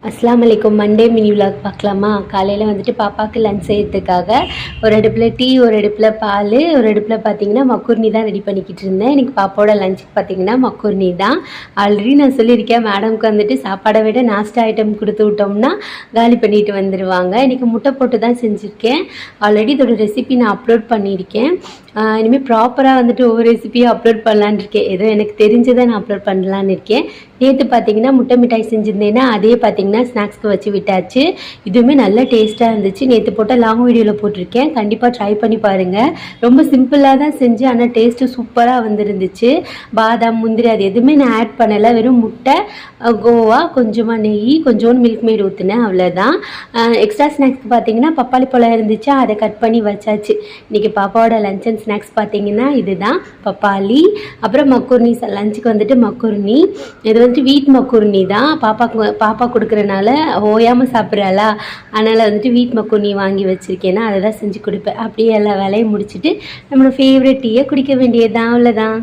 அஸ்ஸலாமு அலைக்கும். Monday mini vlog பார்க்கலாமா? காலையில் வந்துட்டு பாப்பாவுக்கு லஞ்ச் செய்யறதுக்காக ஒரு அடுப்பில் டீ, ஒரு அடுப்பில் பால், ஒரு அடுப்பில் பார்த்தீங்கன்னா மக்கூர்னி தான் ரெடி பண்ணிக்கிட்டு இருந்தேன். இன்றைக்கி பாப்பாவோட லஞ்சுக்கு பார்த்தீங்கன்னா மக்கூர்னி தான். ஆல்ரெடி நான் சொல்லியிருக்கேன், மேடம்க்கு வந்துட்டு சாப்பாடை விட நாஸ்டா ஐட்டம் கொடுத்து விட்டோம்னா காலி பண்ணிட்டு வந்துடுவாங்க. இன்றைக்கி முட்டை போட்டு தான் செஞ்சுருக்கேன். ஆல்ரெடி இதோட ரெசிபி நான் அப்லோட் பண்ணியிருக்கேன். இனிமேல் ப்ராப்பராக வந்துட்டு ஒவ்வொரு ரெசிபியும் அப்லோட் பண்ணலான்னு இருக்கேன். ஏதோ எனக்கு தெரிஞ்சதை நான் அப்லோட் பண்ணலான்னு இருக்கேன். நேற்று பார்த்தீங்கன்னா முட்டை மிட்டாய் செஞ்சுருந்தேன்னா அதே பார்த்தீங்கன்னா ஸ்நாக்ஸ்க்கு வச்சு விட்டாச்சு. இதுவுமே நல்ல டேஸ்ட்டாக இருந்துச்சு. நேற்று போட்ட லாங் வீடியோவில் போட்டிருக்கேன், கண்டிப்பாக ட்ரை பண்ணி பாருங்கள். ரொம்ப சிம்பிளாக தான் செஞ்சு, ஆனால் டேஸ்ட்டு சூப்பராக வந்துருந்துச்சு. பாதாம், முந்திரி அது எதுவுமே நான் ஆட் பண்ணலை. வெறும் முட்டை, கோவா, கொஞ்சமாக நெய், கொஞ்சோண்டு மில்க் மேட் ஊற்றினேன், அவ்வளோதான். எக்ஸ்ட்ரா ஸ்நாக்ஸ்க்கு பார்த்தீங்கன்னா பப்பாளி பழம் இருந்துச்சு, அதை கட் பண்ணி வச்சாச்சு. இன்றைக்கி பாப்பாவோட லஞ்ச் அண்ட் ஸ்நாக்ஸ் பார்த்தீங்கன்னா இதுதான், பப்பாளி. அப்புறம் மக்கூர்னி. லஞ்சுக்கு வந்துட்டு மக்கூர்னி. இது வந்துட்டு வீட் மக்கூர்னி தான். பாப்பா கொடுக்குறனால ஓயாமல் சாப்பிட்றாளா, அதனால் வந்துட்டு வீட் மக்கூர்னி வாங்கி வச்சுருக்கேன்னா அதை தான் செஞ்சு கொடுப்பேன். அப்படியே எல்லா வேலையும் முடிச்சுட்டு நம்மளோட ஃபேவரட் டீயை குடிக்க வேண்டியது தான், அவ்வளோதான்.